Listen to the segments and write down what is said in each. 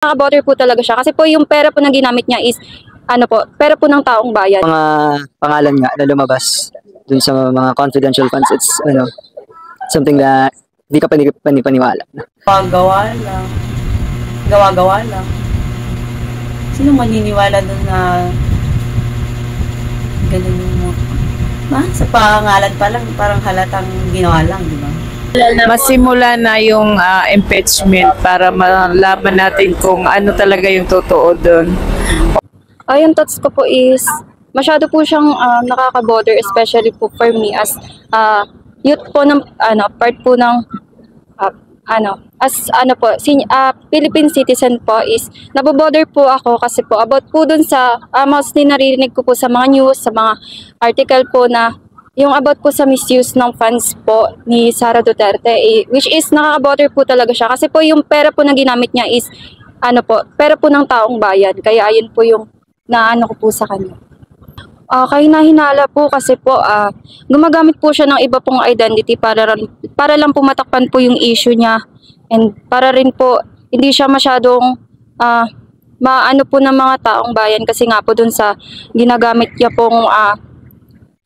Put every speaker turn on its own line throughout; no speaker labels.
Nakaka-bother po talaga siya kasi po yung pera po na ginamit niya is ano po, pera po ng taong bayan.
Mga pangalan nga na lumabas dun sa mga confidential funds, it's something that di ka panipaniwala.
Gawa lang. Gawa-gawa lang. Sino maniniwala dun na ganun mo? Sa pangalan pa lang, parang halatang ginawa lang, di ba?
Masimula na yung impeachment para malaman natin kung ano talaga yung totoo doon.
Yung thoughts ko po is masyado po siyang nakaka-bother, especially po for me as youth po ng part po ng Philippine citizen po is nabobother po ako kasi po about po dun sa mostly naririnig ko po sa mga news, sa mga article po na yung about po sa misuse ng funds po ni Sara Duterte, which is nakaka-bother po talaga siya kasi po yung pera po na ginamit niya is pera po ng taong bayan, kaya ayun po yung naano ko po sa kanya. Kahinahinala po kasi po gumagamit po siya ng iba pong identity para lang po matakpan po yung issue niya, and para rin po hindi siya masyadong maano po ng mga taong bayan kasi nga po dun sa ginagamit niya pong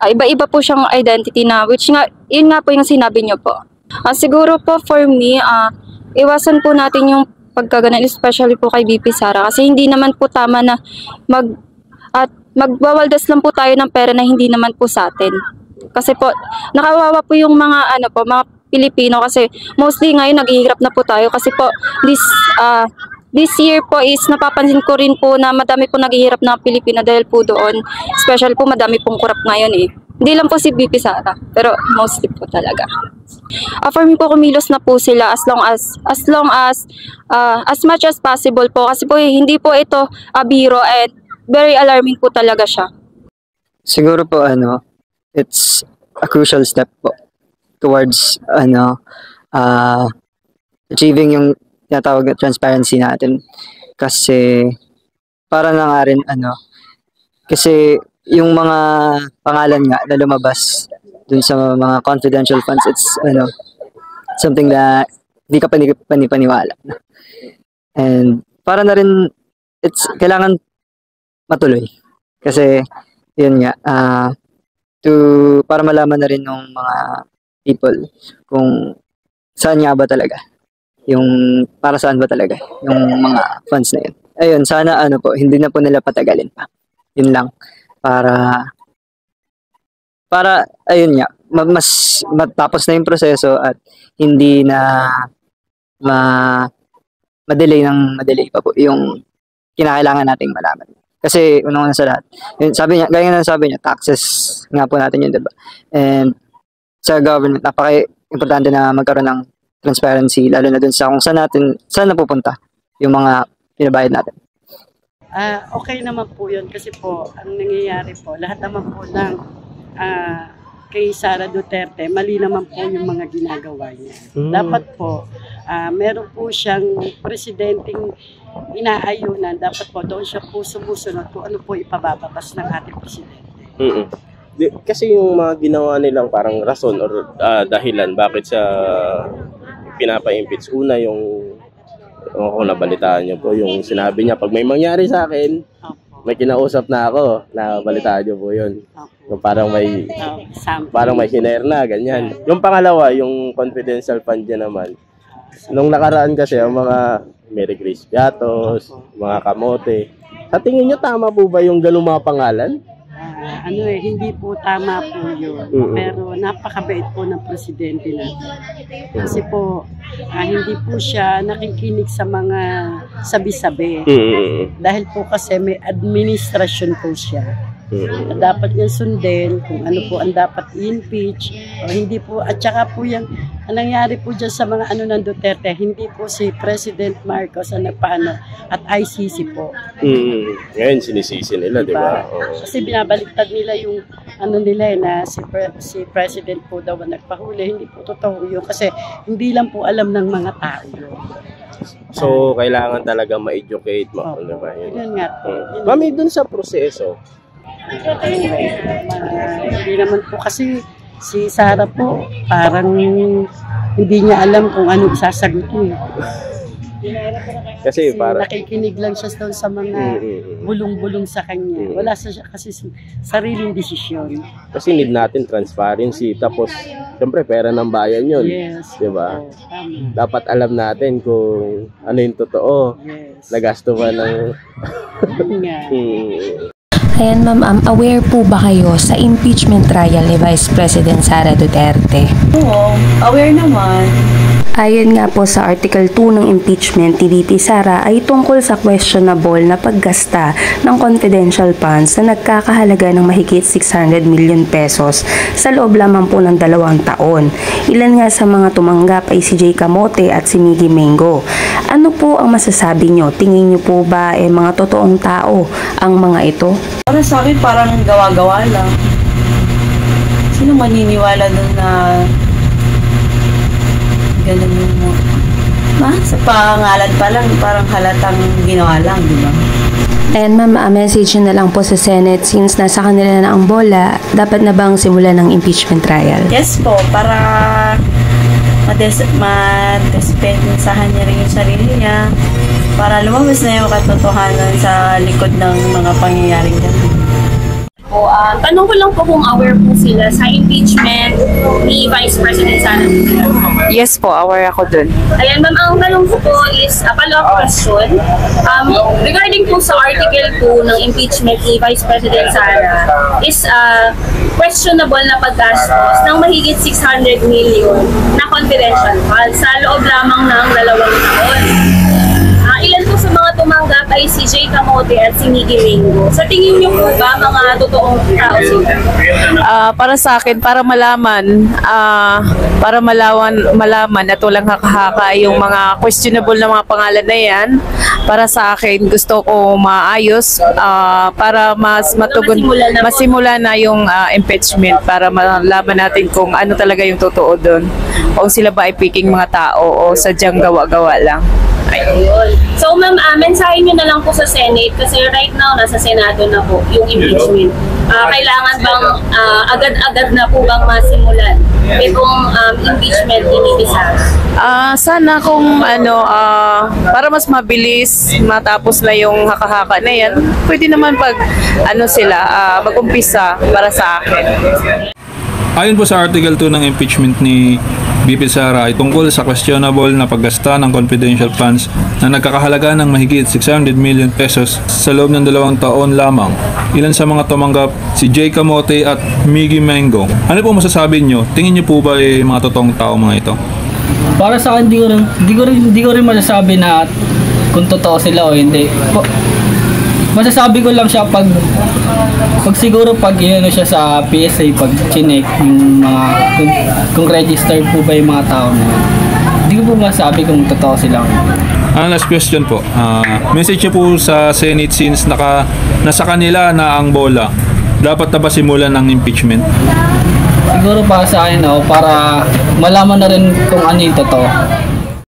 iba-iba po siyang identity na which nga yun nga po yung sinabi niyo po. Siguro po for me iwasan po natin yung pagkaganan, especially po kay VP Sara kasi hindi naman po tama na magbawaldas lang po tayo ng pera na hindi naman po sa atin. Kasi po, nakawawa po yung mga mga Pilipino kasi mostly ngayon naghihirap na po tayo kasi po this year po is napapansin ko rin po na madami po naghihirap na Pilipino dahil po doon. Especially po madami pong kurap ngayon eh. Hindi lang po si VP Sara, pero mostly po talaga. For me po kumilos na po sila as long as much as possible po kasi po hindi po ito biro and very alarming po talaga siya.
Siguro po it's a crucial step po towards achieving yung tinatawag na transparency natin kasi para na nga rin kasi yung mga pangalan nga na lumabas dun sa mga confidential funds, it's something that di ka panipaniwala, and para na rin it's kailangan matuloy kasi yun nga para malaman na rin ng mga people kung saan nga ba talaga yung para saan ba talaga yung mga funds na yun. Ayun, sana po hindi na po nila patagalin pa. Yun lang para ayun nga mas matapos na yung proseso at hindi na ma-delay pa po yung kinakailangan nating malaman. Kasi unang-una sa lahat, sabi niya, gaya na sabi niya, taxes nga po natin yun, diba? And sa government, napaka-importante na magkaroon ng transparency, lalo na dun sa kung saan napupunta yung mga pinabayad natin.
Okay naman po yun kasi po, ang nangyayari po, lahat naman po ng kay Sara Duterte, mali naman po yung mga ginagawa niya. Dapat po, meron po siyang presidenteng inaayunan, dapat po doon siya po sumusunod kung ano po ipababatas ng ating presidente.
Kasi yung mga ginawa nilang parang rason or dahilan bakit siya pinapa-impeach. Una yung kung nabalitaan niyo po, yung sinabi niya, pag may mangyari sa akin, may kinausap na ako, nabalitaan niyo po yun. Yung parang may hiner na, ganyan. Yung pangalawa, yung confidential fund niya naman. Nung nakaraan kasi, ang mga Mary Grace Piatos, mga kamote. Sa tingin niyo, tama po ba yung ganung mga pangalan?
Hindi po tama po yun. Pero napakabait po ng presidente natin. Kasi po, hindi po siya nakikinig sa mga sabi-sabi. Dahil po kasi may administrasyon po siya. Dapat niya sundin kung ano po ang dapat i-impeach o hindi po. At saka po yung nangyari po dyan sa mga ng Duterte, hindi po si President Marcos ang nagpaano at ICC po.
Ngayon sinisisi nila, di ba?
Kasi binabaliktad nila yung nila na si President po daw ang nagpahuli. Hindi po totoo yun kasi hindi lang po alam ng mga tao yun.
So, kailangan talaga ma-educate mo. Ano ba yun?
Yun nga po.
Mami, dun sa proseso,
hindi naman po kasi si Sara po parang hindi niya alam kung ano isasagot niya.
Kasi para
nakikinig lang siya doon sa mga bulong-bulong sa kanya. Wala siya kasi sariling desisyon.
kasi need natin transparency, tapos syempre pera ng bayan 'yon.
Yes.
'Di ba?
Oo, tama.
Dapat alam natin kung ano yung totoo.
Yes.
Nagasto ba ng
Yun nga.
Ayan ma'am, aware po ba kayo sa impeachment trial ni Vice President Sara Duterte?
Oo, aware naman.
Ayon nga po sa Article 2 ng impeachment ni VP Sara ay tungkol sa questionable na paggasta ng confidential funds na nagkakahalaga ng mahigit 600 million pesos sa loob lamang po ng 2 taon. Ilan nga sa mga tumanggap ay si Jay Camote at si Miggy Mengo. Ano po ang masasabi nyo? Tingin nyo po ba mga totoong tao ang mga ito?
Para sa akin, parang gawa-gawa lang. Sino maniniwala doon na ganun yung sa pangalan pa lang, parang halatang ginawa lang, di ba?
Ayan ma'am, message nyo na lang po sa Senate since nasa kanila na ang bola, dapat na bang simulan ng impeachment trial?
Yes po, para madespensahan niya rin yung sarili niya, para lumabas na yung katotohanan sa likod ng mga pangyayaring ganun.
Tanong ko lang po kung aware po sila sa impeachment ni Vice President Sara Duterte.
Yes po, aware ako dun.
Ayan, ma'am, ang tanong ko po is a follow-up question. Regarding po sa Article 2 ng impeachment ni Vice President Sara is questionable na paggastos ng mahigit 600 million na confidential funds sa loob lamang ng 2 taon. Ilan po sa mga tumanggap ay si Jay Camote at si Miggy Mengo. Sa tingin niyo po ba mga totoong tao sila?
Para sa akin, para malaman at walang haka-haka yung mga questionable na mga pangalan na yan, para sa akin, gusto ko maayos para mas masimula na yung impeachment para malaman natin kung ano talaga yung totoo doon. O sila ba ay piking mga tao o sadyang gawa-gawa lang.
Ayun. So ma'am, mensahe nyo na lang po sa Senate kasi right now nasa Senado na po yung impeachment. Kailangan bang agad-agad na po bang masimulan itong impeachment ni VP Sara?
Sana kung para mas mabilis matapos na yung haka-haka na yan, pwede naman pag mag-umpisa para sa akin.
Ayon po sa Article 2 ng impeachment ni VP Sara ay tungkol sa questionable na paggasta ng confidential funds na nagkakahalaga ng mahigit 600 million pesos sa loob ng 2 taon lamang. Ilan sa mga tumanggap si Jay Camote at Miggy Mengo. Ano po masasabi nyo? Tingin nyo po ba ay mga totoong tao mga ito?
Para sa akin, hindi ko rin masasabi na kung totoo sila o hindi. Masasabi ko lang siya pag siguro pag siya sa PSA, pag chinek yung mga kung registered po ba yung mga tao na hindi ko po masabi kung totoo sila.
Last question po. Message niyo po sa Senate since nasa kanila na ang bola. Dapat na ba simulan ng impeachment?
Siguro para sa akin, para malaman na rin kung ano yung totoo.